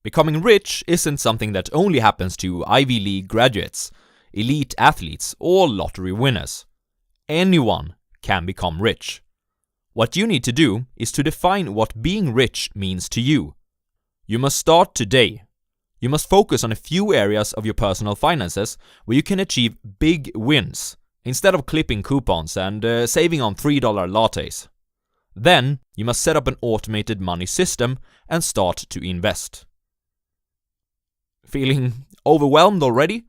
Becoming rich isn't something that only happens to Ivy League graduates, elite athletes, or lottery winners. Anyone can become rich. What you need to do is to define what being rich means to you. You must start today. You must focus on a few areas of your personal finances where you can achieve big wins, instead of clipping coupons and saving on $3 lattes. Then, you must set up an automated money system and start to invest. Feeling overwhelmed already?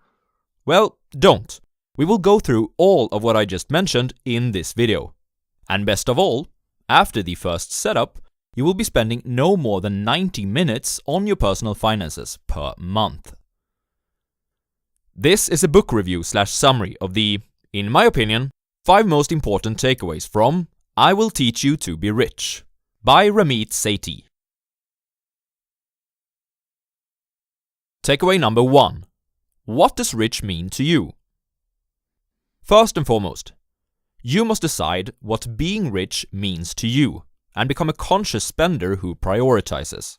Well, don't. We will go through all of what I just mentioned in this video. And best of all, after the first setup, you will be spending no more than 90 minutes on your personal finances per month. This is a book review / summary of the, in my opinion, 5 most important takeaways from I Will Teach You to Be Rich by Ramit Sethi. Takeaway number 1. What does rich mean to you? First and foremost, you must decide what being rich means to you and become a conscious spender who prioritizes.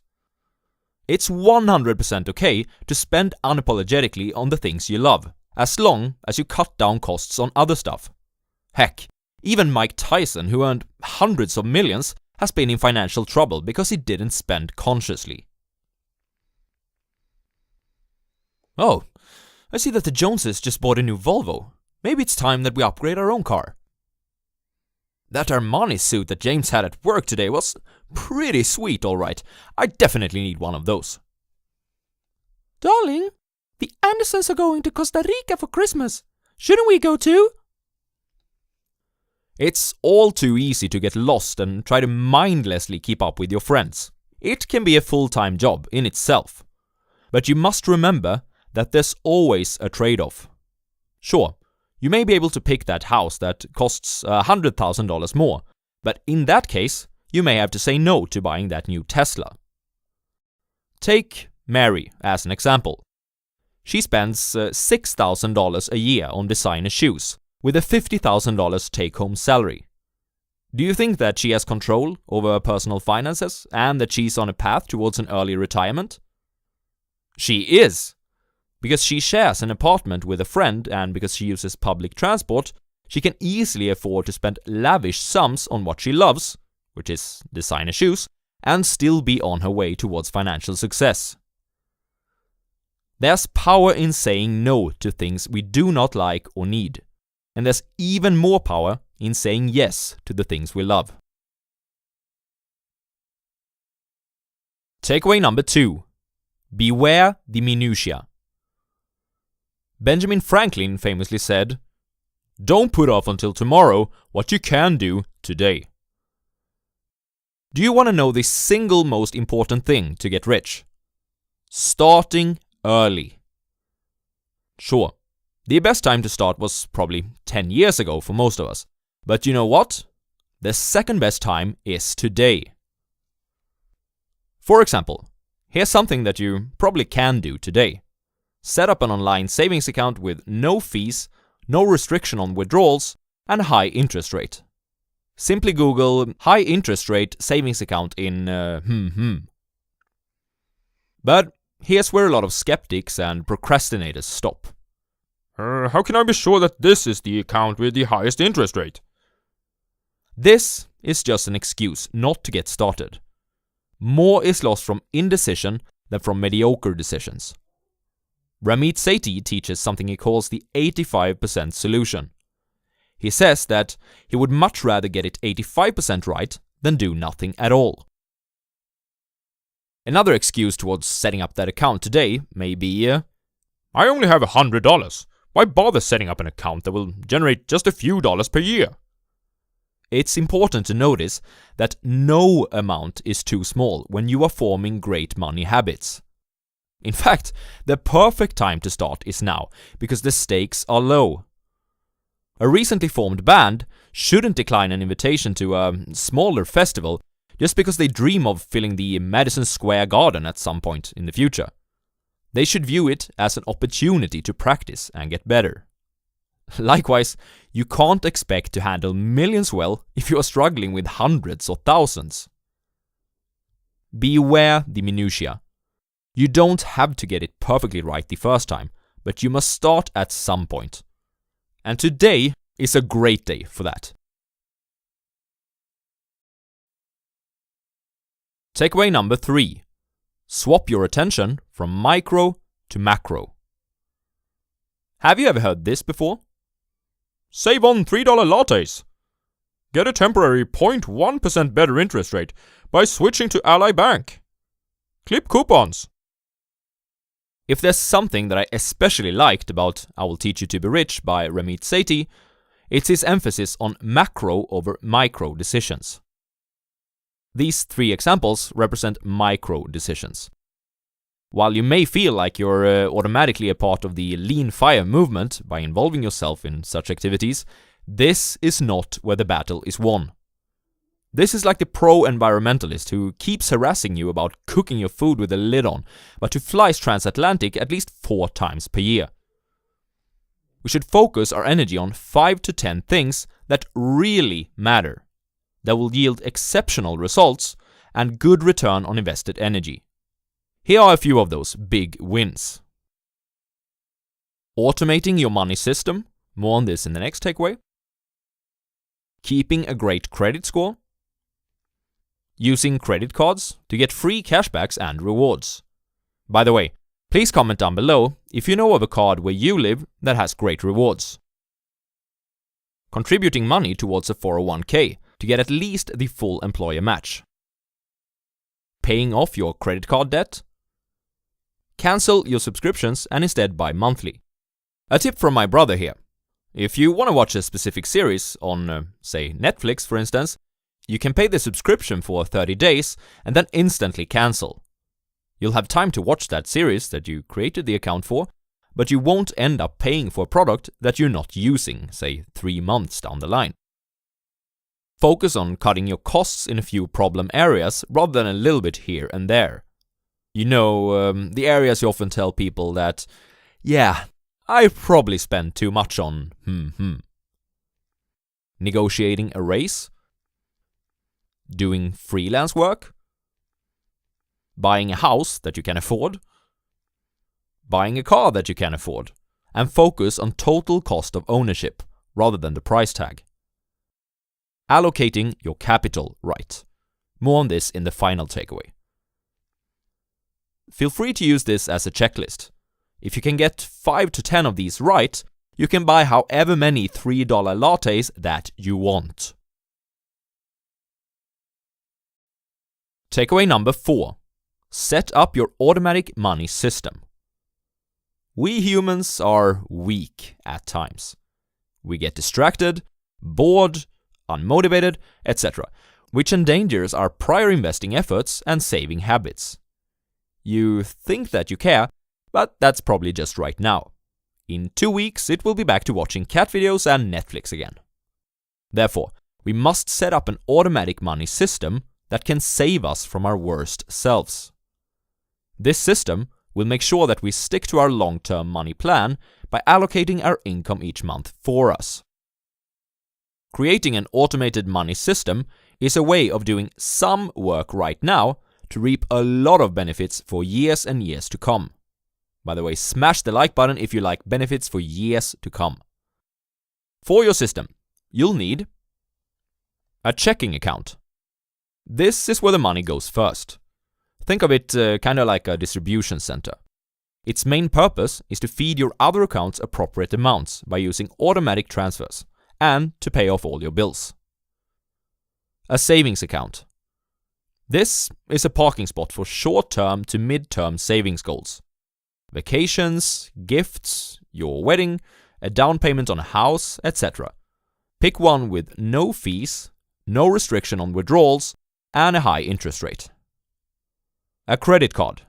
It's 100% okay to spend unapologetically on the things you love, as long as you cut down costs on other stuff. Heck, even Mike Tyson, who earned hundreds of millions, has been in financial trouble because he didn't spend consciously. Oh, I see that the Joneses just bought a new Volvo. Maybe it's time that we upgrade our own car. That Armani suit that James had at work today was pretty sweet, alright. I definitely need one of those. Darling, the Andersons are going to Costa Rica for Christmas. Shouldn't we go too? It's all too easy to get lost and try to mindlessly keep up with your friends. It can be a full-time job in itself. But you must remember that there's always a trade-off. Sure, you may be able to pick that house that costs $100,000 more, but in that case, you may have to say no to buying that new Tesla. Take Mary as an example. She spends $6,000 a year on designer shoes, with a $50,000 take-home salary. Do you think that she has control over her personal finances and that she's on a path towards an early retirement? She is! Because she shares an apartment with a friend and because she uses public transport, she can easily afford to spend lavish sums on what she loves, which is designer shoes, and still be on her way towards financial success. There's power in saying no to things we do not like or need, and there's even more power in saying yes to the things we love. Takeaway number 2. Beware the minutiae. Benjamin Franklin famously said, "Don't put off until tomorrow what you can do today." Do you want to know the single most important thing to get rich? Starting early. Sure, the best time to start was probably 10 years ago for most of us. But you know what? The second best time is today. For example, here's something that you probably can do today. Set up an online savings account with no fees, no restriction on withdrawals, and a high interest rate. Simply Google high interest rate savings account in But here's where a lot of skeptics and procrastinators stop. How can I be sure that this is the account with the highest interest rate? This is just an excuse not to get started. More is lost from indecision than from mediocre decisions. Ramit Sethi teaches something he calls the 85% solution. He says that he would much rather get it 85% right than do nothing at all. Another excuse towards setting up that account today may be, I only have $100. Why bother setting up an account that will generate just a few dollars per year? It's important to notice that no amount is too small when you are forming great money habits. In fact, the perfect time to start is now, because the stakes are low. A recently formed band shouldn't decline an invitation to a smaller festival just because they dream of filling the Madison Square Garden at some point in the future. They should view it as an opportunity to practice and get better. Likewise, you can't expect to handle millions well if you are struggling with hundreds or thousands. Beware the minutiae. You don't have to get it perfectly right the first time, but you must start at some point. And today is a great day for that. Takeaway number 3. Swap your attention from micro to macro. Have you ever heard this before? Save on $3 lattes. Get a temporary 0.1% better interest rate by switching to Ally Bank. Clip coupons. If there's something that I especially liked about I Will Teach You to Be Rich by Ramit Sethi, it's his emphasis on macro over micro decisions. These 3 examples represent micro decisions. While you may feel like you're automatically a part of the lean fire movement by involving yourself in such activities, this is not where the battle is won. This is like the pro-environmentalist who keeps harassing you about cooking your food with a lid on, but who flies transatlantic at least 4 times per year. We should focus our energy on 5 to 10 things that really matter, that will yield exceptional results and good return on invested energy. Here are a few of those big wins. Automating your money system. More on this in the next takeaway. Keeping a great credit score. Using credit cards to get free cashbacks and rewards. By the way, please comment down below if you know of a card where you live that has great rewards. Contributing money towards a 401k to get at least the full employer match. Paying off your credit card debt. Cancel your subscriptions and instead buy monthly. A tip from my brother here. If you want to watch a specific series on, say, Netflix for instance, you can pay the subscription for 30 days and then instantly cancel. You'll have time to watch that series that you created the account for, but you won't end up paying for a product that you're not using, say 3 months down the line. Focus on cutting your costs in a few problem areas rather than a little bit here and there. You know, the areas you often tell people that, yeah, I probably spend too much on Negotiating a raise. Doing freelance work. Buying a house that you can afford. Buying a car that you can afford. And focus on total cost of ownership rather than the price tag. Allocating your capital right. More on this in the final takeaway. Feel free to use this as a checklist. If you can get 5 to 10 of these right, you can buy however many $3 lattes that you want. Takeaway number 4. Set up your automatic money system. We humans are weak at times. We get distracted, bored, unmotivated, etc., which endangers our prior investing efforts and saving habits. You think that you care, but that's probably just right now. In 2 weeks, it will be back to watching cat videos and Netflix again. Therefore, we must set up an automatic money system that can save us from our worst selves. This system will make sure that we stick to our long-term money plan by allocating our income each month for us. Creating an automated money system is a way of doing some work right now to reap a lot of benefits for years and years to come. By the way, smash the like button if you like benefits for years to come. For your system, you'll need a checking account. This is where the money goes first. Think of it kind of like a distribution center. Its main purpose is to feed your other accounts appropriate amounts by using automatic transfers and to pay off all your bills. A savings account. This is a parking spot for short-term to mid-term savings goals. Vacations, gifts, your wedding, a down payment on a house, etc. Pick one with no fees, no restriction on withdrawals, and a high interest rate. A credit card.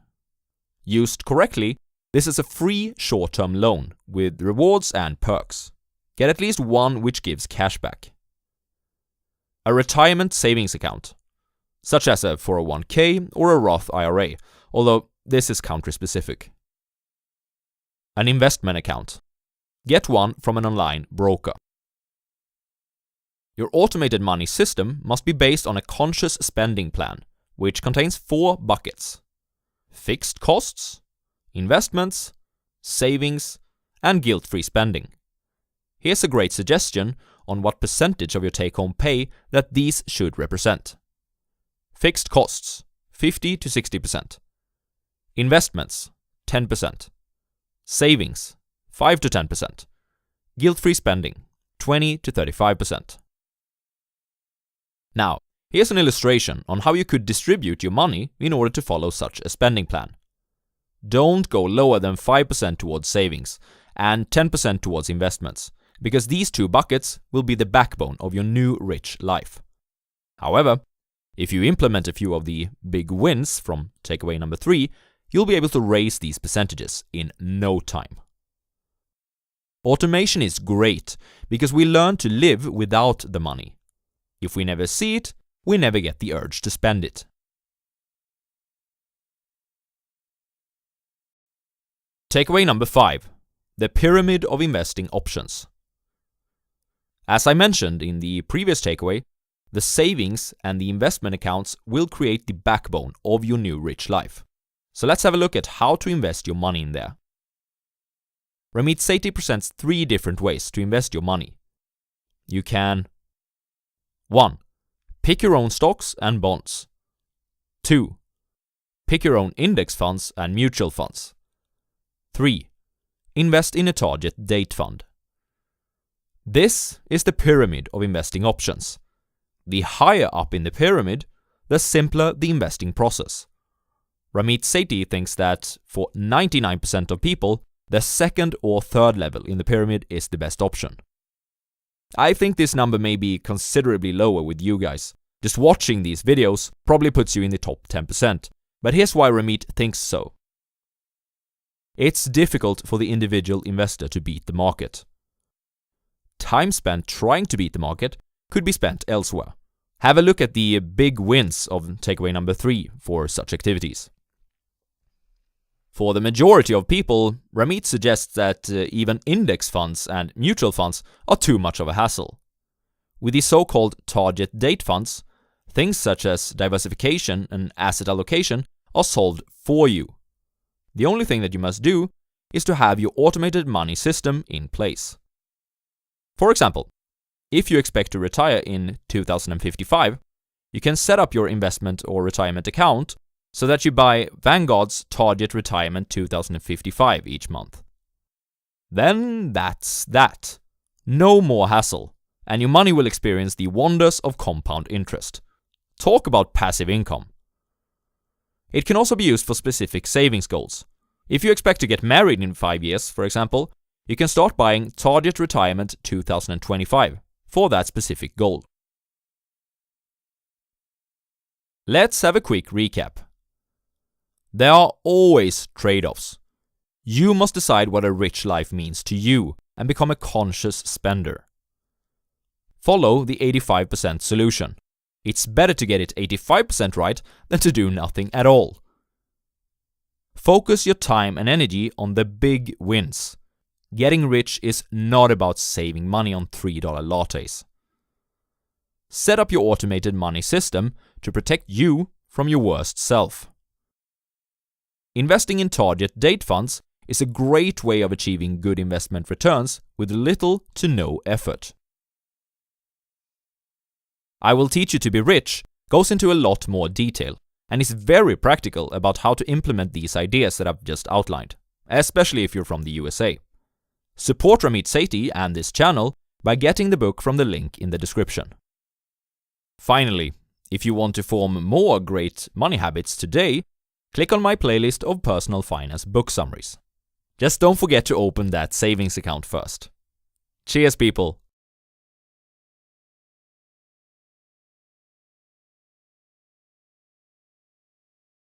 Used correctly, this is a free short-term loan with rewards and perks. Get at least one which gives cash back. A retirement savings account, such as a 401k or a Roth IRA, although this is country-specific. An investment account. Get one from an online broker. Your automated money system must be based on a conscious spending plan, which contains 4 buckets. fixed costs, investments, savings, and guilt-free spending. Here's a great suggestion on what percentage of your take-home pay that these should represent. Fixed costs, 50 to 60%. Investments, 10%. Savings, 5 to 10%. Guilt-free spending, 20 to 35%. Now, here's an illustration on how you could distribute your money in order to follow such a spending plan. Don't go lower than 5% towards savings and 10% towards investments, because these two buckets will be the backbone of your new rich life. However, if you implement a few of the big wins from takeaway number 3, you'll be able to raise these percentages in no time. Automation is great because we learn to live without the money. If we never see it, we never get the urge to spend it. Takeaway number 5. The pyramid of investing options. As I mentioned in the previous takeaway, the savings and the investment accounts will create the backbone of your new rich life. So let's have a look at how to invest your money in there. Ramit Sethi presents 3 different ways to invest your money. You can 1. Pick your own stocks and bonds. 2. Pick your own index funds and mutual funds. 3. Invest in a target date fund. This is the pyramid of investing options. The higher up in the pyramid, the simpler the investing process. Ramit Sethi thinks that for 99% of people, the second or third level in the pyramid is the best option. I think this number may be considerably lower with you guys. Just watching these videos probably puts you in the top 10%, but here's why Ramit thinks so. It's difficult for the individual investor to beat the market. Time spent trying to beat the market could be spent elsewhere. Have a look at the big wins of takeaway number 3 for such activities. For the majority of people, Ramit suggests that even index funds and mutual funds are too much of a hassle. With the so-called target date funds, things such as diversification and asset allocation are solved for you. The only thing that you must do is to have your automated money system in place. For example, if you expect to retire in 2055, you can set up your investment or retirement account so that you buy Vanguard's Target Retirement 2055 each month. Then that's that. No more hassle, and your money will experience the wonders of compound interest. Talk about passive income. It can also be used for specific savings goals. If you expect to get married in 5 years, for example, you can start buying Target Retirement 2025 for that specific goal. Let's have a quick recap. There are always trade-offs. You must decide what a rich life means to you and become a conscious spender. Follow the 85% solution. It's better to get it 85% right than to do nothing at all. Focus your time and energy on the big wins. Getting rich is not about saving money on $3 lattes. Set up your automated money system to protect you from your worst self. Investing in target date funds is a great way of achieving good investment returns with little to no effort. I Will Teach You to Be Rich goes into a lot more detail and is very practical about how to implement these ideas that I've just outlined, especially if you're from the USA. Support Ramit Sethi and this channel by getting the book from the link in the description. Finally, if you want to form more great money habits today, click on my playlist of personal finance book summaries. Just don't forget to open that savings account first. Cheers, people!